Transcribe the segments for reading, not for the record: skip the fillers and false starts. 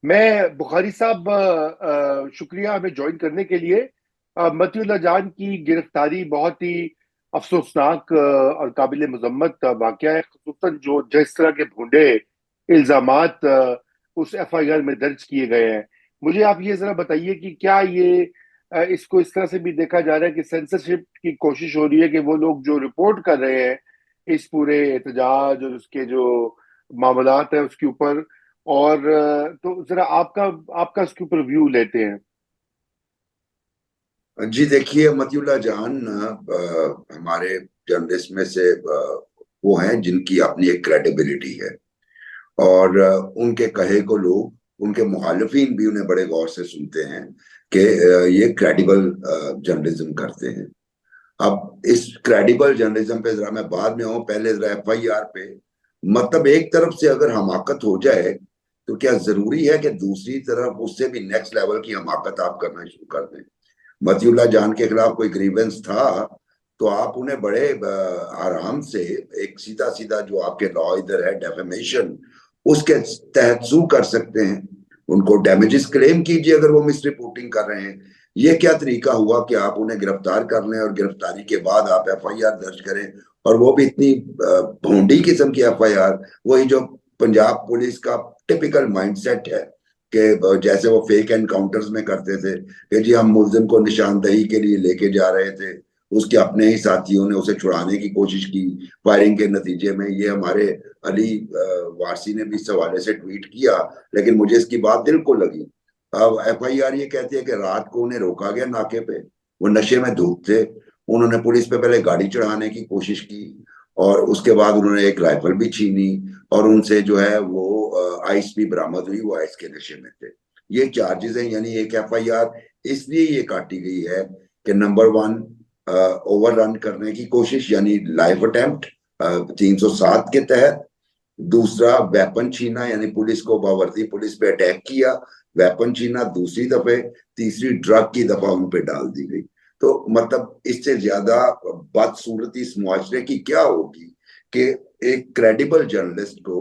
मैं बुखारी साहब, शुक्रिया हमें ज्वाइन करने के लिए। मतीउल्लाह जान की गिरफ्तारी बहुत ही अफसोसनाक और काबिल मजम्मत वाकया है, खुसूसन जो जिस तरह के भूंडे इल्जामात उस एफआईआर में दर्ज किए गए हैं। मुझे आप ये जरा बताइए कि क्या ये इसको इस तरह से भी देखा जा रहा है कि सेंसरशिप की कोशिश हो रही है कि वो लोग जो रिपोर्ट कर रहे हैं इस पूरे एहतजाज और उसके जो मामलात है उसके ऊपर, और तो जरा आपका आपका इसके ऊपर व्यू लेते हैं। जी देखिए, मतीउल्लाह जान हमारे जर्नलिस्ट में से वो हैं जिनकी अपनी एक क्रेडिबिलिटी है। और उनके कहे को लोग, उनके मुखालिफिन भी उन्हें बड़े गौर से सुनते हैं कि ये क्रेडिबल जर्नलिज्म करते हैं। अब इस क्रेडिबल जर्नलिज्म पे जरा मैं बाद में आऊँ, पहले जरा एफआईआर पे। मतलब एक तरफ से अगर हमाकत हो जाए तो क्या जरूरी है कि दूसरी तरफ उससे भी नेक्स्ट लेवल की हमाकत आप करना शुरू कर दें? मतीउल्लाह जान के खिलाफ कोई ग्रीवेंस था तो आप उन्हें बड़े आराम से एक सीधा सीधा जो आपके लॉ इधर है डेफेमेशन, उसके तहत सू कर सकते हैं। उनको डैमेजेस क्लेम कीजिए अगर वो मिस रिपोर्टिंग कर रहे हैं। ये क्या तरीका हुआ कि आप उन्हें गिरफ्तार कर लें और गिरफ्तारी के बाद आप एफआईआर दर्ज करें, और वो भी इतनी भोंडी किस्म की एफआईआर। वही जो पंजाब पुलिस का टिपिकल माइंडसेट है कि जैसे वो फेक एनकाउंटर्स में करते थे कि जी हम मुल्जिम को निशानदही के लिए लेके जा रहे थे, उसके अपने ही साथियों ने उसे छुड़ाने की कोशिश की। फायरिंग के नतीजे में ये हमारे अली वारसी ने भी इस हवाले से ट्वीट किया, लेकिन मुझे इसकी बात दिल को लगी। अब एफआईआर ये कहती है कि रात को उन्हें रोका गया नाके पे, वो नशे में धूत थे। उन्होंने पुलिस पे पहले गाड़ी चढ़ाने की कोशिश की और उसके बाद उन्होंने एक राइफल भी छीनी, और उनसे जो है वो आइस भी बरामद हुई, वो आइस के नशे में थे। ये चार्जेस हैं, यानी एक एफआईआर इसलिए ये काटी गई है कि नंबर वन, ओवर रन करने की कोशिश यानी लाइफ अटेम्प्ट 307 के तहत। दूसरा वेपन छीना, यानी पुलिस को बावर्दी पुलिस पे अटैक किया, वेपन छीना दूसरी दफे। तीसरी ड्रग की दफा उन पे डाल दी गई। तो मतलब इससे ज्यादा बदसूरती इस मुआशरे की क्या होगी कि एक क्रेडिबल जर्नलिस्ट को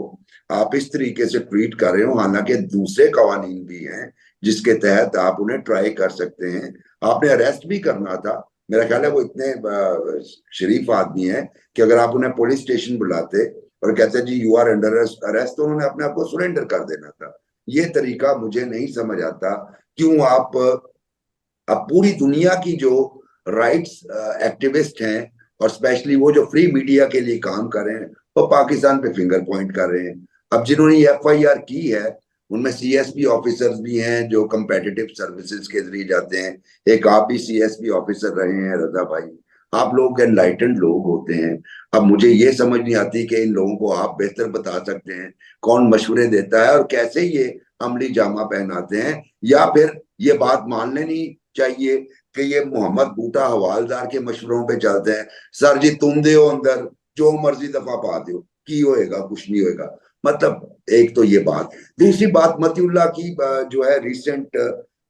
आप इस तरीके से ट्रीट कर रहे हो, हालांकि दूसरे कवानीन भी हैं जिसके तहत आप उन्हें ट्राई कर सकते हैं। आपने अरेस्ट भी करना था। मेरा ख्याल है वो इतने शरीफ आदमी है कि अगर आप उन्हें पुलिस स्टेशन बुलाते और कहते जी यू आर अंडर अरेस्ट, तो उन्होंने अपने आप को सरेंडर कर देना था। ये तरीका मुझे नहीं समझ आता। क्यों आप अब पूरी दुनिया की जो राइट्स एक्टिविस्ट हैं, और स्पेशली वो जो फ्री मीडिया के लिए काम कर रहे हैं, वो पाकिस्तान पे फिंगर पॉइंट कर रहे हैं। अब जिन्होंने ये एफआईआर की है उनमें सीएसपी ऑफिसर्स भी हैं जो कंपेटिटिव सर्विसेज के जरिए जाते हैं। एक आप भी सीएसपी ऑफिसर रहे हैं रजा भाई। आप लोग एनलाइटेंड लोग होते हैं। अब मुझे ये समझ नहीं आती कि इन लोगों को आप बेहतर बता सकते हैं कौन मशवरे देता है और कैसे ये अमली जामा पहनाते हैं। या फिर ये बात मान लेनी चाहिए कि ये मोहम्मद बूटा हवालदार के मशवरों पे चलते हैं। सर जी तुम दो अंदर, जो मर्जी दफा पा दो, की होएगा, कुछ नहीं होएगा। मतलब एक तो ये बात। दूसरी बात मतीउल्लाह की जो है रिसेंट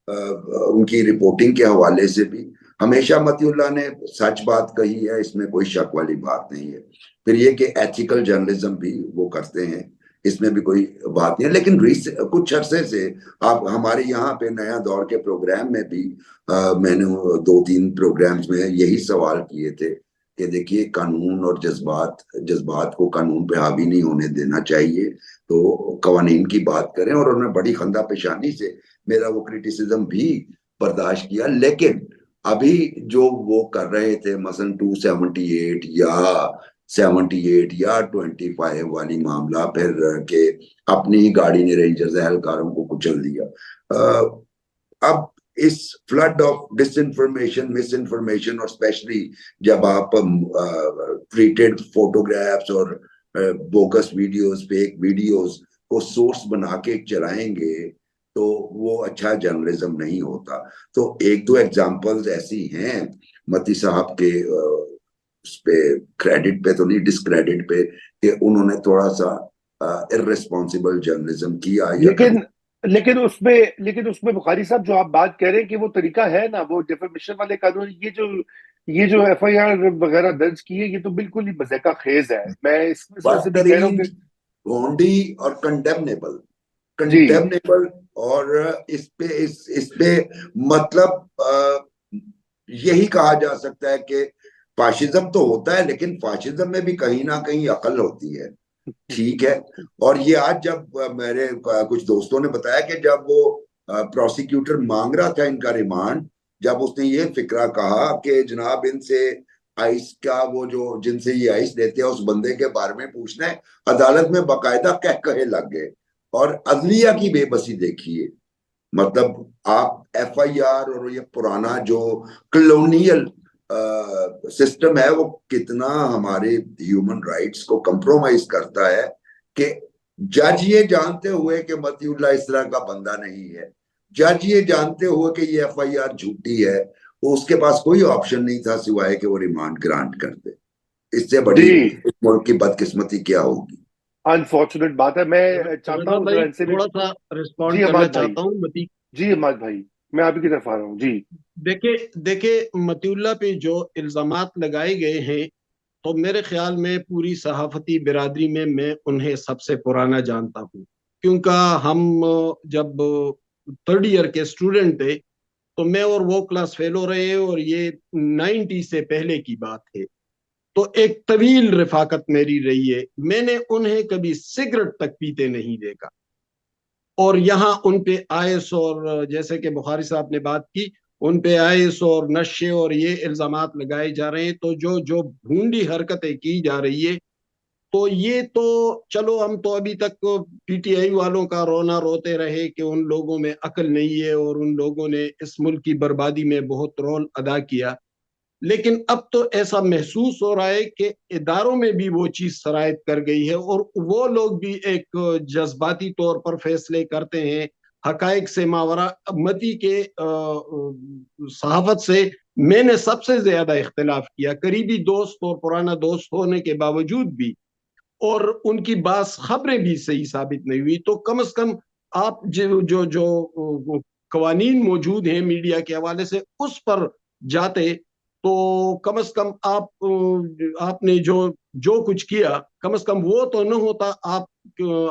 उनकी रिपोर्टिंग के हवाले से भी हमेशा मतीउल्लाह ने सच बात कही है, इसमें कोई शक वाली बात नहीं है। फिर ये कि एथिकल जर्नलिज्म भी वो करते हैं, इसमें भी कोई बात नहीं है। लेकिन कुछ अरसे से आप हमारे यहाँ पे नया दौर के प्रोग्राम में भी मैंने दो तीन प्रोग्राम्स में यही सवाल किए थे कि देखिए कानून और जज्बात जज्बात को कानून पे हावी नहीं होने देना चाहिए, तो कवानीन की बात करें। और उन्होंने बड़ी खंदा पेशानी से मेरा वो क्रिटिसिज्म भी बर्दाश्त किया। लेकिन अभी जो वो कर रहे थे मसन 278 या 78 या 25 वाली मामला, फिर के अपनी ही गाड़ी ने रेंजर्स एहलकारों को कुचल दिया। अब इस flood of disinformation, miss information, और स्पेशली जब आप ट्रीटेड फोटोग्राफ्स और बोगस वीडियोस, फेक वीडियोस को सोर्स बना के चलाएंगे तो वो अच्छा जर्नलिज्म नहीं होता। तो एक दो एग्जांपल्स ऐसी हैं मती साहब के, उस पे क्रेडिट पे तो नहीं, डिसक्रेडिट पे, कि उन्होंने थोड़ा सा इररिस्पॉन्सिबल जर्नलिज्म किया या कभी। लेकिन लेकिन उसमें बुखारी साहब जो आप बात कह रहे हैं कि वो तरीका है ना, वो डिफेमेशन वाले कानून, ये जो एफआईआर वगैरह दर्ज की है, ये तो बिल्कुल ही मज़ाक़ खेज है। मैं इस वजह से भी कह रहा हूँ बदतरीन, कि भोंडी और कंडेमनेबल। जी कंडेमनेबल। और इस पे मतलब यही कहा जा सकता है कि फाशिज्म तो होता है, लेकिन फाशिज्म में भी कहीं ना कहीं अकल होती है। ठीक है। और ये आज जब मेरे कुछ दोस्तों ने बताया कि जब वो प्रोसिक्यूटर मांग रहा था इनका रिमांड, जब उसने ये फिक्रा कहा कि जनाब इनसे आइस का वो जो जिनसे ये आइस लेते हैं उस बंदे के बारे में पूछना है, अदालत में बाकायदा कह कहे लग गए। और अदलिया की बेबसी देखिए। मतलब आप एफआईआर और ये पुराना जो कॉलोनियल सिस्टम है वो कितना हमारे ह्यूमन राइट्स को कंप्रोमाइज करता है कि जज ये जानते हुए कि मतीउल्लाह इस तरह का बंदा नहीं है, जज ये जानते हुए कि ये एफआईआर झूठी है, वो उसके पास कोई ऑप्शन नहीं था सिवाय कि वो रिमांड ग्रांट कर दे। इससे बड़ी जी, इस मुल्क की बदकिस्मती क्या होगी। अनफॉर्चुनेट बात है। मैं चाहता रजा हूँ भाई, जरा इनसे भी। थोड़ा सा जी रिस्पॉन्ड करना अमाद भाई। चाहता हूँ मती। जी अमाद भाई, मैं आप ही की तरफ आ रहा हूँ जी। देखे देखे मतीउल्लाह पे जो इल्जामात लगाए गए हैं, तो मेरे ख्याल में पूरी सहाफती बिरादरी में मैं उन्हें सबसे पुराना जानता हूँ। क्योंकि हम जब थर्ड ईयर के स्टूडेंट थे, तो मैं और वो क्लास फेलो रहे, और ये 90 से पहले की बात है। तो एक तवील रफाकत मेरी रही है। मैंने उन्हें कभी सिगरेट तक पीते नहीं देखा। और यहाँ उन पे आयस, और जैसे कि बुखारी साहब ने बात की, उन पे आयस और नशे और ये इल्जामात लगाए जा रहे हैं, तो जो जो भूंडी हरकतें की जा रही है, तो ये तो चलो, हम तो अभी तक पीटीआई वालों का रोना रोते रहे कि उन लोगों में अकल नहीं है और उन लोगों ने इस मुल्क की बर्बादी में बहुत रोल अदा किया। लेकिन अब तो ऐसा महसूस हो रहा है कि इदारों में भी वो चीज सरायत कर गई है, और वो लोग भी एक जज्बाती तौर पर फैसले करते हैं हकायक से मावरा। मती के सहाफत से मैंने सबसे ज्यादा इख्तिलाफ किया, करीबी दोस्त और पुराना दोस्त होने के बावजूद भी, और उनकी बात खबरें भी सही साबित नहीं हुई। तो कम से कम आप जो जो जो कवानीन मौजूद हैं मीडिया के हवाले से, उस पर जाते, तो कम से कम आपने जो जो कुछ किया, कम से कम वो तो न होता।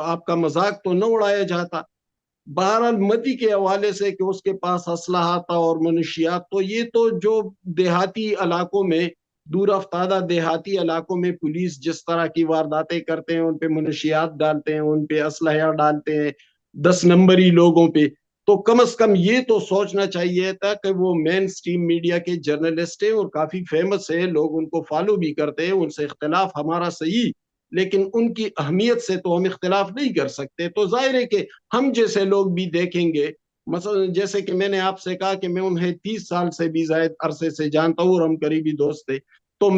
आपका मजाक तो न उड़ाया जाता। बहरहाल मती के हवाले से कि उसके पास असलहा था और मनशियात, तो ये तो जो देहाती इलाकों में, दूर अफ्तादा देहाती इलाकों में पुलिस जिस तरह की वारदातें करते हैं, उन पे मनशियात डालते हैं, उन पे असलहा डालते हैं 10 नंबरी लोगों पे, तो कम से कम ये तो सोचना चाहिए था कि वो मेन स्ट्रीम मीडिया के जर्नलिस्ट हैं और काफी फेमस है, लोग उनको फॉलो भी करते हैं, उनसे इख्तलाफ हमारा सही, लेकिन उनकी अहमियत से तो हम इख्तलाफ नहीं कर सकते। तो जाहिर है कि हम जैसे लोग भी देखेंगे। मसलन जैसे कि मैंने आपसे कहा कि मैं उन्हें 30 साल से भी ज्यादा अरसे से जानता हूँ और हम करीबी दोस्त थे। तो